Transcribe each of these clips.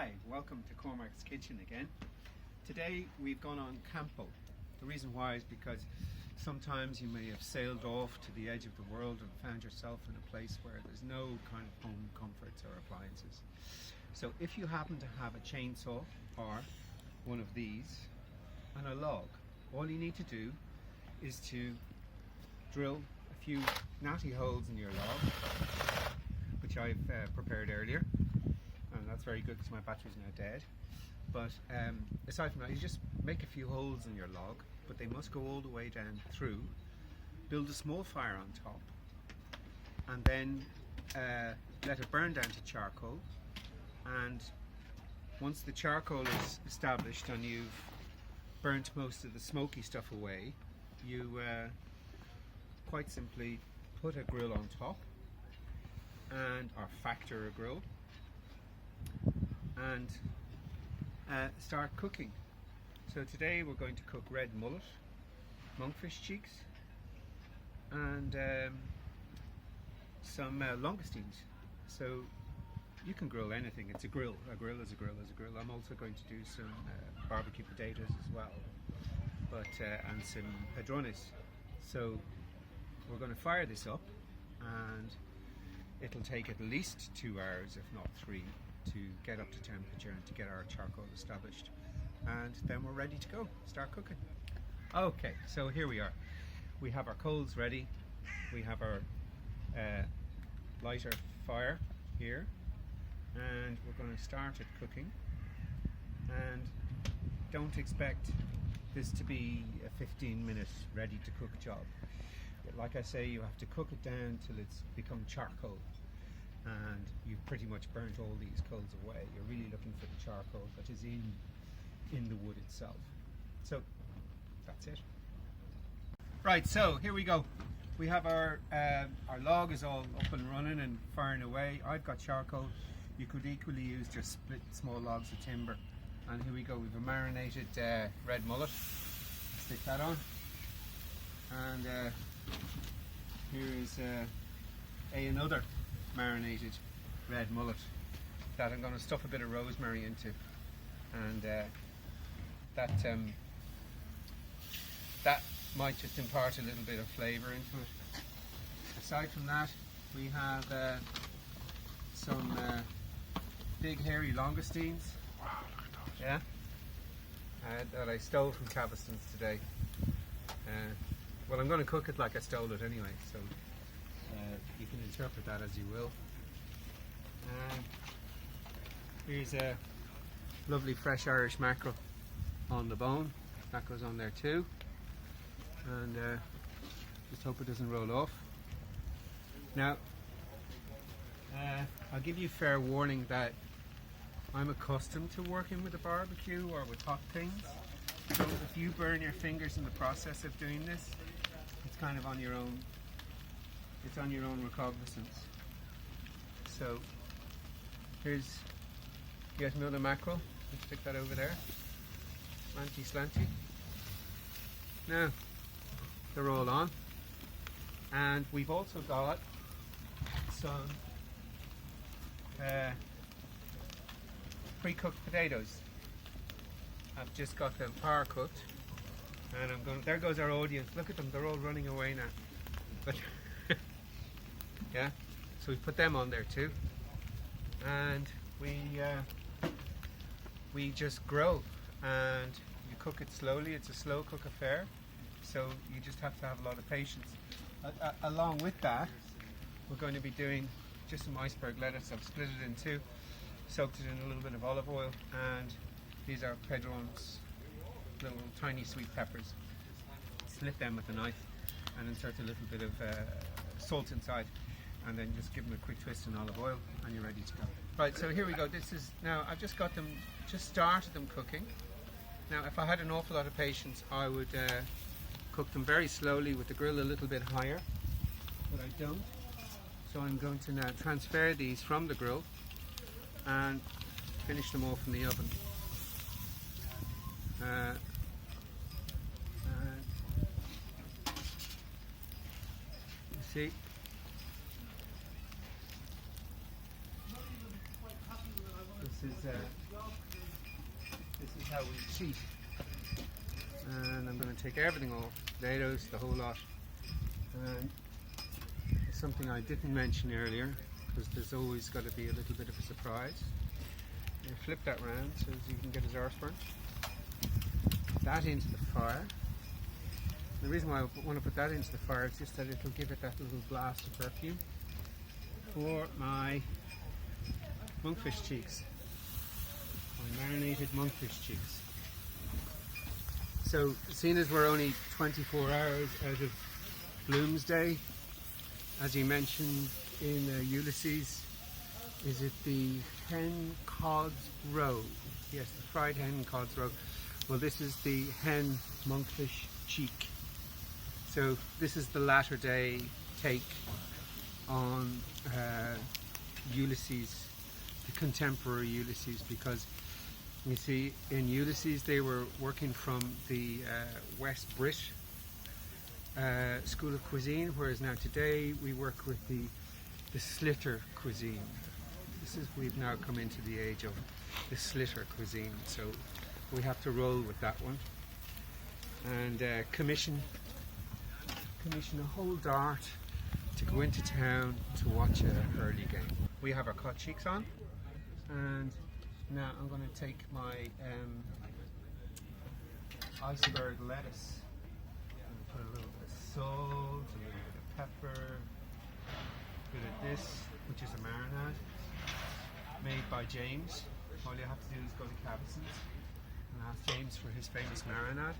Hi, welcome to Cormac's Kitchen again. Today we've gone on campo. The reason why is because sometimes you may have sailed off to the edge of the world and found yourself in a place where there's no kind of home comforts or appliances. So if you happen to have a chainsaw or one of these and a log, all you need to do is to drill a few natty holes in your log, which I've prepared earlier, and that's very good because my battery's now dead. But aside from that, you just make a few holes in your log, but they must go all the way down through. Build a small fire on top, and then let it burn down to charcoal. And once the charcoal is established and you've burnt most of the smoky stuff away, you quite simply put a grill on top, or factor a grill, and start cooking. So today we're going to cook red mullet, monkfish cheeks, and some langoustines. So you can grill anything. It's a grill. A grill is a grill is a grill. I'm also going to do some barbecue potatoes as well, and some padrones. So we're going to fire this up, and it'll take at least 2 hours, if not 3, to get up to temperature and to get our charcoal established. And then we're ready to go, start cooking. Okay, so here we are. We have our coals ready. We have our lighter fire here, and we're going to start it cooking. And don't expect this to be a 15-minute ready to cook job. Like I say, you have to cook it down till it's become charcoal, and you've pretty much burnt all these coals away. You're really looking for the charcoal that is in the wood itself. So that's it. Right, so here we go. We have our log is all up and running and firing away. I've got charcoal. You could equally use just split small logs of timber. And here we go. We've a marinated red mullet. Stick that on. And here is another marinated red mullet that I'm going to stuff a bit of rosemary into, and that might just impart a little bit of flavour into it. Aside from that, we have some big hairy langoustines. Wow, look at those. Yeah, that I stole from Cavistons today. Well, I'm going to cook it like I stole it anyway, so you can interpret that as you will. Here's a lovely fresh Irish mackerel on the bone. That goes on there too. And just hope it doesn't roll off. Now, I'll give you fair warning that I'm accustomed to working with a barbecue or with hot things. So if you burn your fingers in the process of doing this, it's kind of on your own. It's on your own recognizance. So here's yet another mackerel. Let's stick that over there. Slanty, slanty. Now they're all on, and we've also got some pre-cooked potatoes. I've just got them power cooked, and I'm going. There goes our audience. Look at them; they're all running away now. But yeah, so we put them on there too, and we just grill, and you cook it slowly. It's a slow cook affair, so you just have to have a lot of patience. Along with that, we're going to be doing just some iceberg lettuce. I've split it in two, soaked it in a little bit of olive oil, and these are pedrons, little tiny sweet peppers. Slit them with a knife and insert a little bit of salt inside, and then just give them a quick twist in olive oil, and you're ready to go. Right, so here we go. This is now, I've just got them, just started them cooking. Now, if I had an awful lot of patience, I would cook them very slowly with the grill a little bit higher, but I don't. So I'm going to now transfer these from the grill and finish them off in the oven. You see, this is how we cheat. And I'm going to take everything off, potatoes, the whole lot. And it's something I didn't mention earlier, because there's always got to be a little bit of a surprise. You flip that round so as you can get his arse burnt. Put that into the fire. The reason why I want to put that into the fire is just that it'll give it that little blast of perfume for my monkfish cheeks. My marinated monkfish cheeks. So, seeing as we're only 24 hours out of Bloomsday, as you mentioned in Ulysses, is it the hen cod's roe? Yes, the fried hen cod's roe. Well, this is the hen monkfish cheek. So this is the latter day take on Ulysses, the contemporary Ulysses, because you see, in Ulysses they were working from the West Brit school of cuisine, whereas now today we work with the slitter cuisine. We've now come into the age of the slitter cuisine, so we have to roll with that one and commission a whole dart to go into town to watch a hurley game. We have our cod cheeks on, and now I'm going to take my iceberg lettuce and put a little bit of salt, a little bit of pepper, a bit of this, which is a marinade made by James. All you have to do is go to Cabason's and ask James for his famous marinade,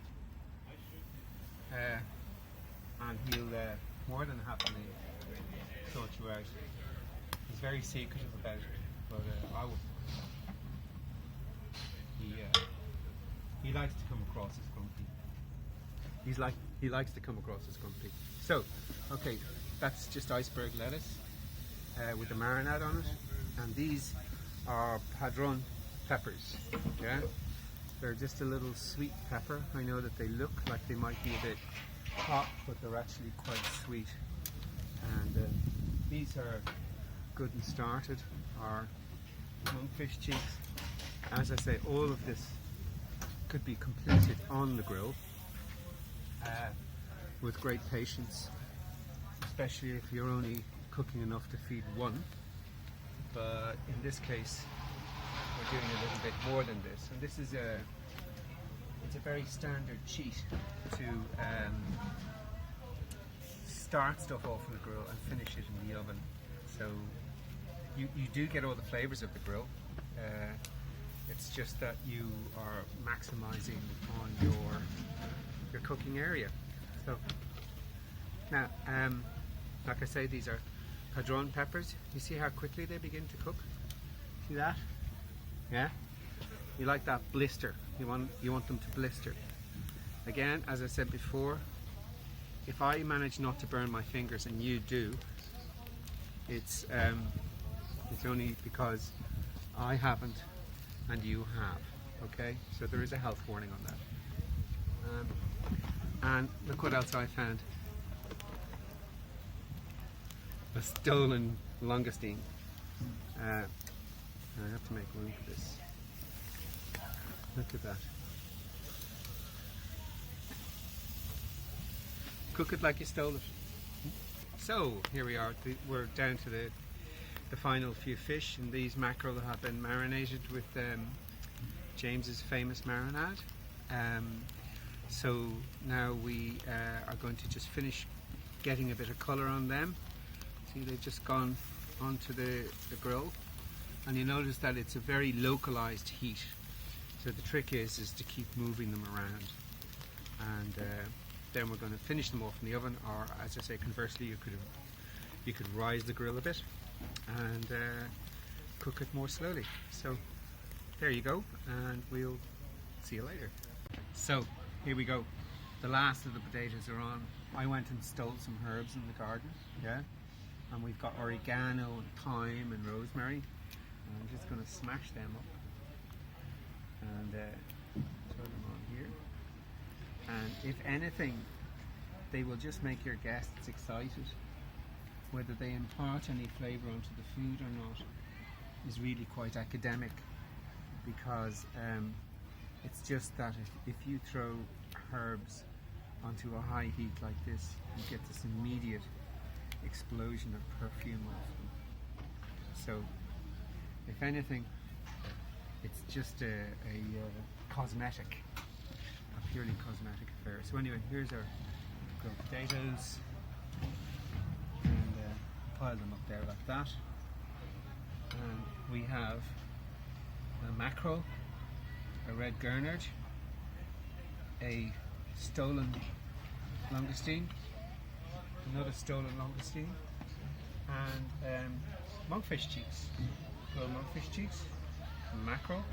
and he'll more than happily sort you out. He's very secretive about it, but I would. He likes to come across as grumpy. He likes to come across as grumpy. So, okay, that's just iceberg lettuce with the marinade on it, and these are padron peppers. Yeah, they're just a little sweet pepper. I know that they look like they might be a bit hot, but they're actually quite sweet. And these are good and started. Our monkfish cheeks. As I say, all of this could be completed on the grill with great patience, especially if you're only cooking enough to feed one. But in this case, we're doing a little bit more than this, and this is it's a very standard cheat to start stuff off on the grill and finish it in the oven. So you do get all the flavors of the grill. It's just that you are maximizing on your cooking area. So now, like I say, these are padron peppers. You see how quickly they begin to cook? See that? Yeah? You like that blister. You want them to blister. Again, as I said before, if I manage not to burn my fingers and you do, it's only because I haven't and you have. Okay? So there is a health warning on that. And look what else I found. A stolen langoustine. I have to make room for this. Look at that. Cook it like you stole it. So here we are. We're down to the final few fish, and these mackerel have been marinated with James's famous marinade. So now we are going to just finish getting a bit of colour on them. See, they've just gone onto the grill, and you notice that it's a very localized heat. So the trick is to keep moving them around, and then we're going to finish them off in the oven, or as I say, conversely, you could rise the grill a bit and cook it more slowly. So there you go, and we'll see you later. So here we go. The last of the potatoes are on. I went and stole some herbs in the garden, yeah, and we've got oregano and thyme and rosemary, and I'm just going to smash them up and throw them on here. And if anything, they will just make your guests excited. Whether they impart any flavour onto the food or not is really quite academic. because it's just that if you throw herbs onto a high heat like this, you get this immediate explosion of perfume off them. So, if anything, it's just a cosmetic, a purely cosmetic affair. So anyway, here's our grilled potatoes, and pile them up there like that. And we have a mackerel, a red gurnard, a stolen langoustine, another stolen langoustine, and monkfish cheeks, grilled monkfish cheeks, mackerel,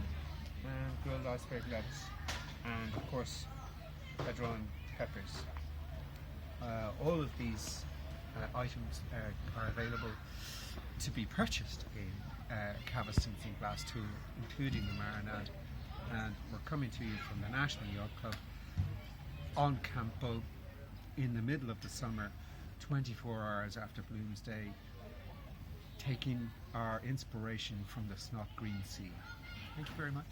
and grilled iceberg lettuce, and of course padron peppers. All of these items are available to be purchased in Caveston's and Glastool, including the marinade, and we're coming to you from the National Yacht Club on Campo in the middle of the summer, 24 hours after Bloomsday, taking our inspiration from the Snot Green Sea. Thank you very much.